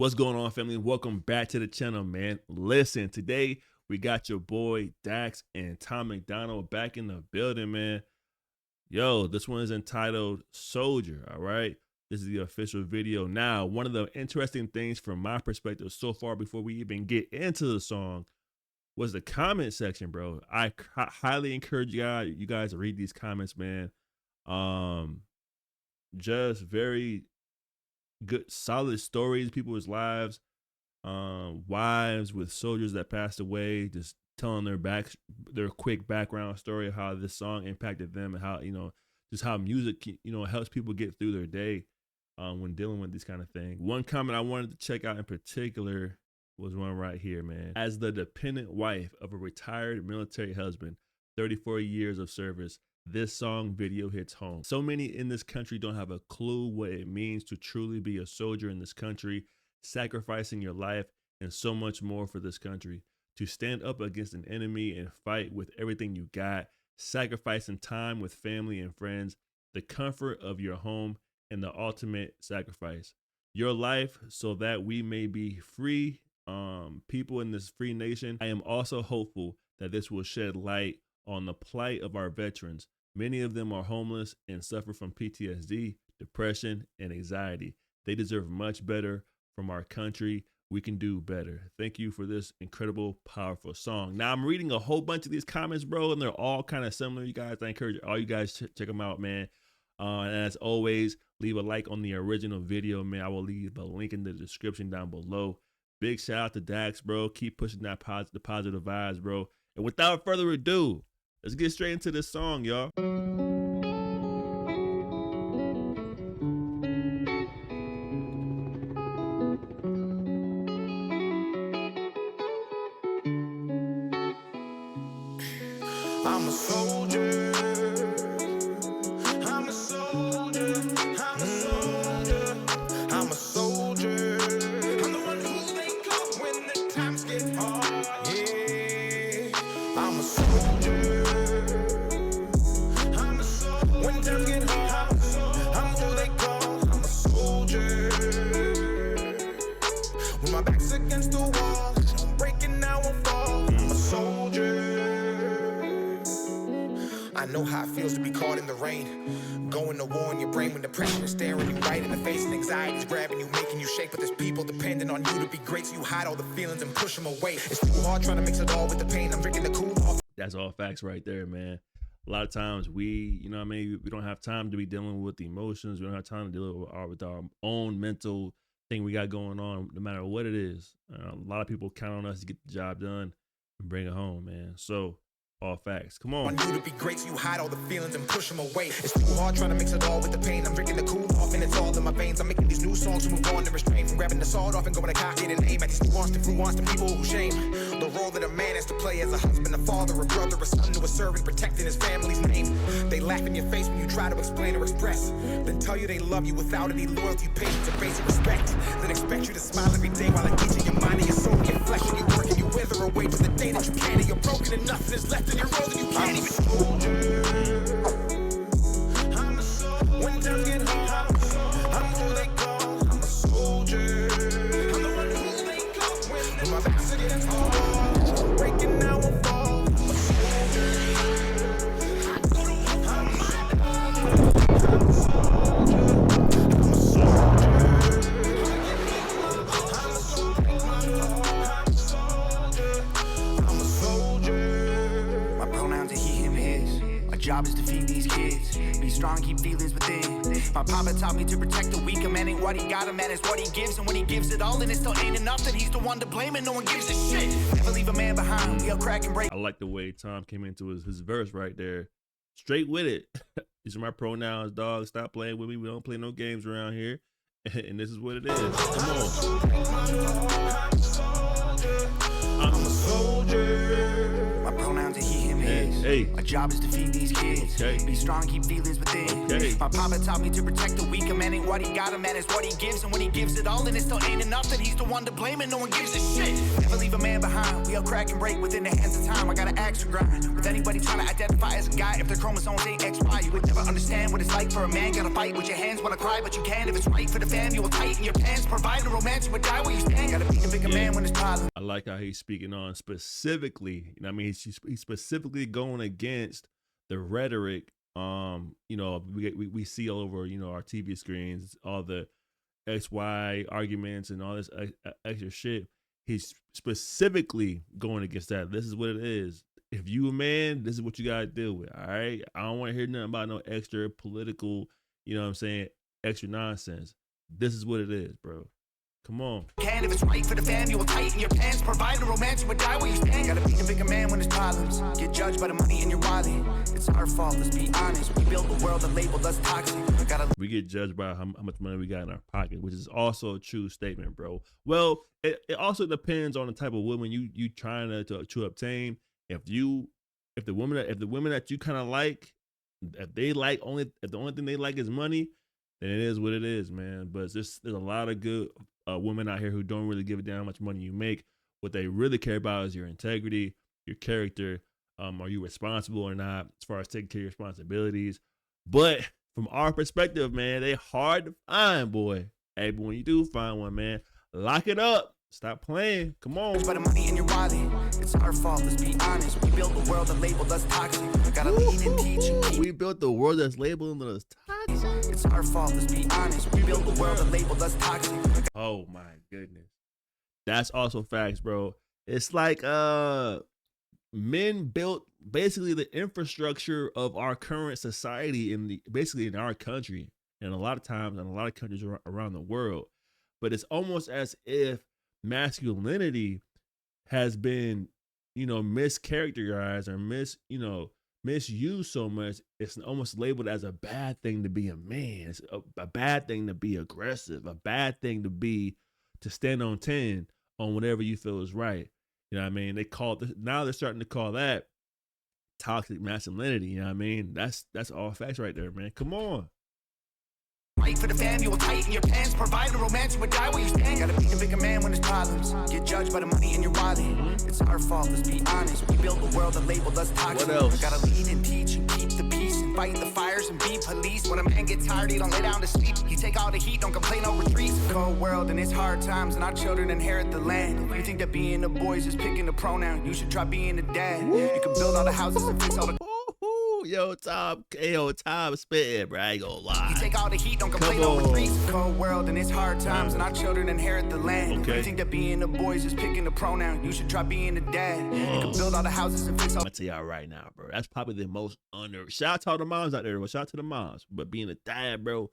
What's going on, family? Welcome back to the channel, man. Listen, today we got your boy Dax and Tom MacDonald back in the building, man. Yo, this one is entitled Soldier, all right? This is the official video. Now, one of the interesting things from my perspective so far before we even get into the song was the comment section, bro. I highly encourage you guys to read these comments, man. Just very good, solid stories, people's lives, wives with soldiers that passed away, just telling their quick background story of how this song impacted them and how, just how music, helps people get through their day when dealing with these kind of things. One comment I wanted to check out in particular was one right here, man. As the dependent wife of a retired military husband, 34 years of service, this song video hits home. So many in this country don't have a clue what it means to truly be a soldier in this country, sacrificing your life and so much more for this country. To stand up against an enemy and fight with everything you got, sacrificing time with family and friends, the comfort of your home, and the ultimate sacrifice. Your life so that we may be free people in this free nation. I am also hopeful that this will shed light on the plight of our veterans. Many of them are homeless and suffer from PTSD, depression, and anxiety. They deserve much better from our country. We can do better. Thank you for this incredible, powerful song. Now, I'm reading a whole bunch of these comments, bro, and they're all kind of similar, you guys. I encourage all you guys to check them out, man. And as always, leave a like on the original video, man. I will leave a link in the description down below. Big shout out to Dax, bro. Keep pushing that positive vibes, bro. And without further ado, let's get straight into this song, y'all. I'm a soldier. I'm a soldier. I'm a soldier. I'm a soldier. I'm the one who they call when the times get hard. Yeah, I'm a soldier. I'm a soldier. When times get hard, I'm who they call. I'm a soldier. When my back's against the wall, I'm breaking, I won't fall. I'm a soldier. I know how it feels to be caught in the rain, going to war in your brain when depression is staring you right in the face and anxiety's grabbing you, making you shake. But there's people depending on you to be great, so you hide all the feelings and push them away. It's too hard trying to mix it all with the pain. I'm drinking the cool off. That's all facts right there, man. A lot of times we don't have time to be dealing with the emotions. We don't have time to deal with our own mental thing we got going on, no matter what it is. A lot of people count on us to get the job done and bring it home, man. So all facts. Come on. Want you to be great, so you hide all the feelings and push them away. It's too hard trying to mix it all with the pain. I'm drinking the cool off and it's all in my veins. I'm making these new songs to move on and restrain from grabbing the sword off and going to cock it and aim at these nuanced people who shame the role that a man has to play as a husband, a father, a brother, a son to a servant, protecting his family's name. They laugh in your face when you try to explain or express, then tell you they love you without any loyalty, patience, and basic respect. Then expect you to smile every day while engaging your mind and your soul, get flesh and you work and you wither away to the day that you can't and you're broken and nothing is left in your road and you can't even. Soldier. I'm a soldier. When times get hard, I'm who they call. I'm a soldier. I'm the one who they call when my back's against the wall. I'm breaking, now won't fall. I'm a soldier. I'm a soldier. I'm a job is to feed these kids, be strong, keep feelings within. My papa taught me to protect the weak. A man ain't what he got, a man is what he gives. And when he gives it all and it still ain't enough, then he's the one to blame and no one gives a shit. Never leave a man behind, we'll crack and break. I like the way Tom came into his verse right there. Straight with it. These are my pronouns, dog. Stop playing with me. We don't play no games around here. And this is what it is. Come on. I'm a soldier. My pronouns are he, him, his. Hey. Okay. My job is to feed these kids. Okay. Be strong, keep feelings within. Okay. My papa taught me to protect the weak. A man ain't what he got, a man is what he gives. And when he gives it all, then it still ain't enough. Then he's the one to blame and no one gives a shit. Never leave a man behind. We all crack and break within the hands of time. I got an axe to grind. With anybody trying to identify as a guy, if their chromosomes ain't XY, you would never understand what it's like for a man. Gotta fight with your hands, wanna cry, but you can. If it's right for the fam, you will tighten your pants. Provide a romance, you would die where you stand. Gotta be a bigger man when it's problems. I like how he's speaking on specifically, you know what I mean? He's specifically going against the rhetoric, you know, we see all over, you know, our TV screens, all the XY arguments and all this extra shit. He's specifically going against that. This is what it is. If you a man, this is what you gotta deal with. All right. I don't want to hear nothing about no extra political, you know what I'm saying, extra nonsense. This is what it is, bro. Come on. Can if it's right for the fam, you will tighten your pants. Provide a romance, you would die where you stand. Gotta be a bigger man when there's problems. Get judged by the money in your wallet. It's our fault, let's be honest. We built a world that labeled us toxic. We get judged by how much money we got in our pocket, which is also a true statement, bro. Well, it also depends on the type of woman you trying to obtain. If the women that you kind of like, if the only thing they like is money, then it is what it is, man. But there's a lot of good women out here who don't really give a damn how much money you make. What they really care about is your integrity, your character. Are you responsible or not as far as taking care of your responsibilities? But from our perspective, man, they hard to find, boy. Hey, but when you do find one, man, lock it up. Stop playing. Come on. By the money in your wallet. It's our fault, let's be honest. We built the world that labeled us toxic. Gotta lead and teach and keep. We built the world that's labeled us toxic. It's our fault, let's be honest. We built the world that labeled us toxic. Oh my goodness. That's also facts, bro. It's like men built basically the infrastructure of our current society basically in our country, and a lot of times in a lot of countries around the world. But it's almost as if masculinity has been, you know, mischaracterized or misused so much. It's almost labeled as a bad thing to be a man. It's a bad thing to be aggressive, a bad thing to stand on 10 on whatever you feel is right. You know what I mean? Now they're starting to call that toxic masculinity. You know what I mean? That's all facts right there, man. Come on. Right for the fam, you will tighten your pants. Provide a romance, you would die where you stand. Gotta be a bigger man when there's problems. Get judged by the money in your wallet. It's our fault, let's be honest. We built a world that labeled us toxic. What else? Gotta lead and teach and keep the peace and fight the fires and be police. When a man gets tired, he don't lay down to sleep. He take all the heat, don't complain over retreats. Cold world and it's hard times, and our children inherit the land. If you think that being a boy is just picking a pronoun, you should try being a dad. You can build all the houses and fix all the Yo, Tom spitting, bro. I ain't gonna lie. You take all the heat, don't complain over retreats. Cold world and it's hard times, and our children inherit the land. Okay. You think that being a boy is just picking a pronoun, you should try being a dad. You can build all the houses and fix all. I'm gonna tell y'all right now, bro. That's probably the most shout out to all the moms out there, bro. Shout out to the moms. But being a dad, bro,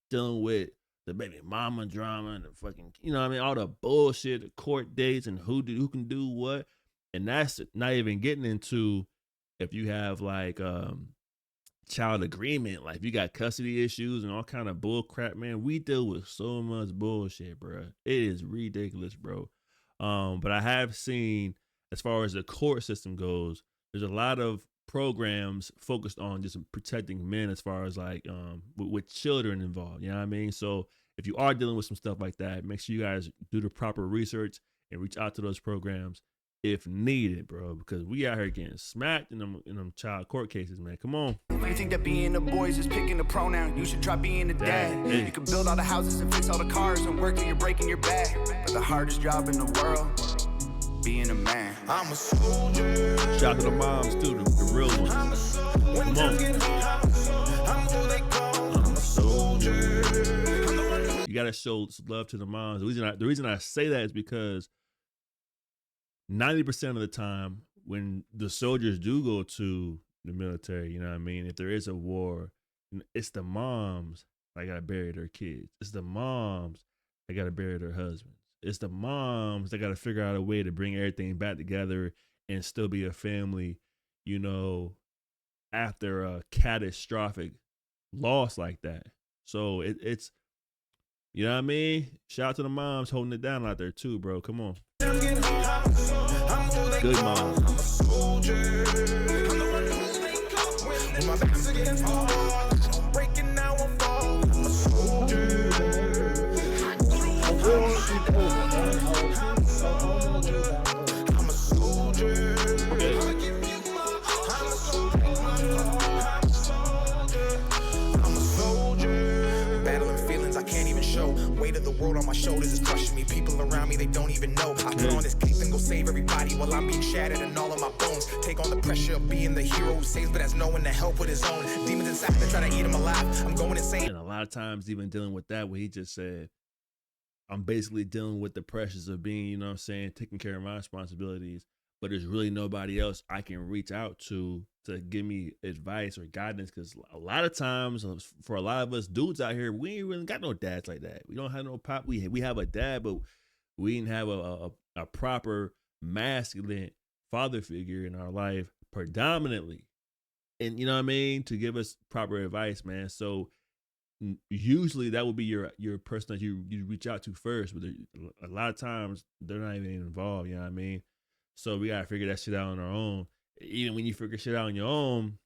dealing with the baby mama drama and the fucking, you know what I mean, all the bullshit, the court dates and who can do what. And that's not even getting into if you have like child agreement, like if you got custody issues and all kind of bull crap, man. We deal with so much bullshit, bro. It is ridiculous, bro. But I have seen, as far as the court system goes, there's a lot of programs focused on just protecting men as far as like with children involved. You know what I mean? So if you are dealing with some stuff like that, make sure you guys do the proper research and reach out to those programs if needed, bro, because we out here getting smacked in them child court cases, man. Come on. If you think that being a boy is just picking a pronoun, you should try being a dad. Hey. You can build all the houses and fix all the cars and work till you're breaking your back. But the hardest job in the world, being a man. I'm a soldier. Shout out to the moms too, the real ones. I'm a soldier. When times get hard, I'm who they call. I'm a soldier. You gotta show love to the moms. The reason I say that is because 90% of the time when the soldiers do go to the military, you know what I mean, if there is a war, it's the moms that gotta bury their kids. It's the moms that gotta bury their husbands. It's the moms that gotta figure out a way to bring everything back together and still be a family, you know, after a catastrophic loss like that. So it's, you know what I mean? Shout out to the moms holding it down out there too, bro. Come on. Good mom. When my back's against the wall, I'm breaking now I'm falling. I'm a soldier. I'm a soldier. I'm a soldier. Battling feelings I can't even show. Weight of the world on my shoulders is crushing me. People around me, they don't even know. I put on this cape and go save everybody while I'm being shattered and all of my bones. Take on the pressure of being the hero who saves but has no one to help with his own. Demons inside that try to eat him alive. I'm going insane. And a lot of times even dealing with that, what he just said, I'm basically dealing with the pressures of being, you know what I'm saying, taking care of my responsibilities, but there's really nobody else I can reach out to give me advice or guidance. Because a lot of times, for a lot of us dudes out here, we ain't really got no dads like that. We don't have no pop. We have a dad, but we didn't have a proper masculine father figure in our life predominantly. And you know what I mean? To give us proper advice, man. So usually that would be your person that you reach out to first, but a lot of times they're not even involved, you know what I mean? So we gotta figure that shit out on our own. Even when you figure shit out on your own,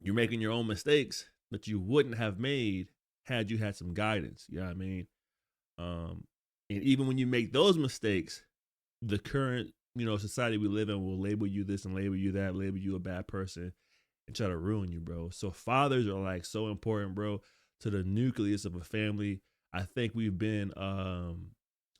you're making your own mistakes that you wouldn't have made had you had some guidance, you know what I mean? And even when you make those mistakes, the current, you know, society we live in will label you this and label you that, label you a bad person and try to ruin you, bro. So fathers are like so important, bro, to the nucleus of a family. I think we've been, I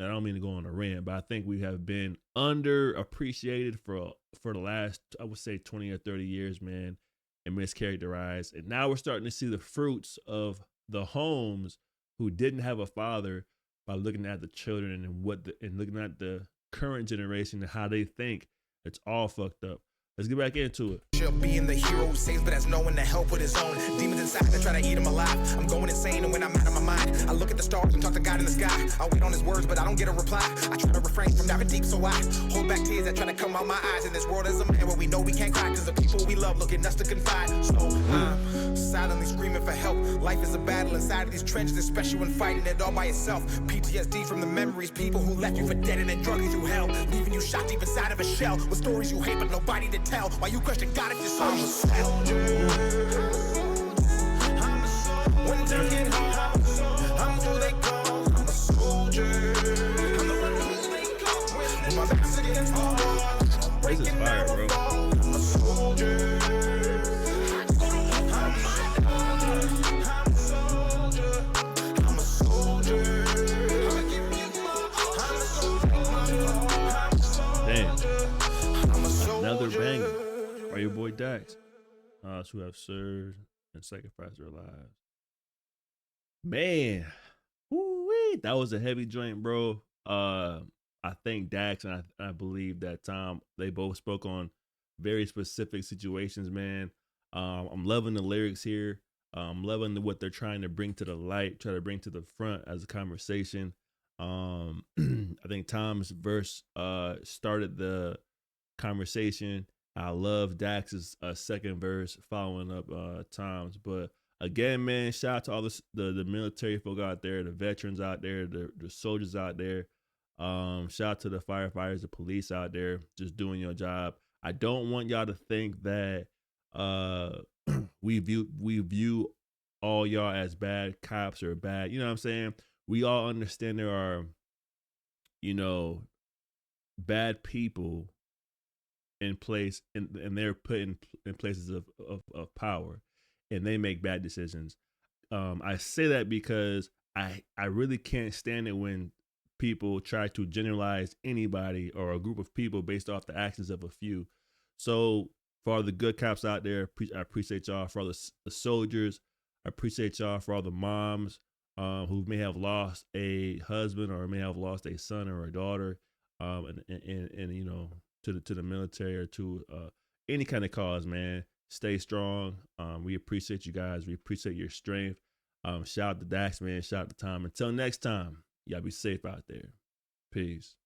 don't mean to go on a rant, but I think we have been underappreciated for the last, I would say 20 or 30 years, man, and mischaracterized. And now we're starting to see the fruits of the homes who didn't have a father by looking at the children and looking at the current generation and how they think. It's all fucked up. Let's get back into it. Being the hero who saves but has no one to help with his own. Demons inside that try to eat him alive. I'm going insane and when I'm out of my mind, I look at the stars and talk to God in the sky. I wait on his words but I don't get a reply. I try to refrain from diving deep so I hold back tears that try to come out my eyes. In this world as a man where we know we can't cry, cause the people we love look at us to confide. So I'm silently screaming for help. Life is a battle inside of these trenches, especially when fighting it all by yourself. PTSD from the memories, people who left you for dead and then drug you through hell, leaving you shot deep inside of a shell with stories you hate but nobody to tell. Why you question God if you're so I'm a soldier. When times get hard, I'm who they call. I'm a soldier. I'm the one who they call. When my back's against the wall, I'm breaking fire, bro. I'm a soldier. I'm a soldier. Damn. Another banger by your boy Dax. Who have served and sacrificed their lives. Man, woo-wee, that was a heavy joint, bro. I think Dax and I believe that Tom, they both spoke on very specific situations, man. I'm loving the lyrics here. I'm loving what they're trying to bring to the light, try to bring to the front as a conversation. I think Tom's verse started the conversation. I love Dax's second verse following up Tom's. But again, man, shout out to all the military folk out there, the veterans out there, the soldiers out there. Shout out to the firefighters, the police out there, just doing your job. I don't want y'all to think that we view all y'all as bad cops or bad. You know what I'm saying? We all understand there are, you know, bad people in place and they're put in places of power and they make bad decisions. I say that because I really can't stand it when people try to generalize anybody or a group of people based off the actions of a few. So for all the good cops out there, I appreciate y'all. For all the soldiers, I appreciate y'all. For all the moms who may have lost a husband or may have lost a son or a daughter, and you know, to the military or to any kind of cause, man. Stay strong. We appreciate you guys. We appreciate your strength. Shout out to Dax, man. Shout out to Tom. Until next time, y'all be safe out there. Peace.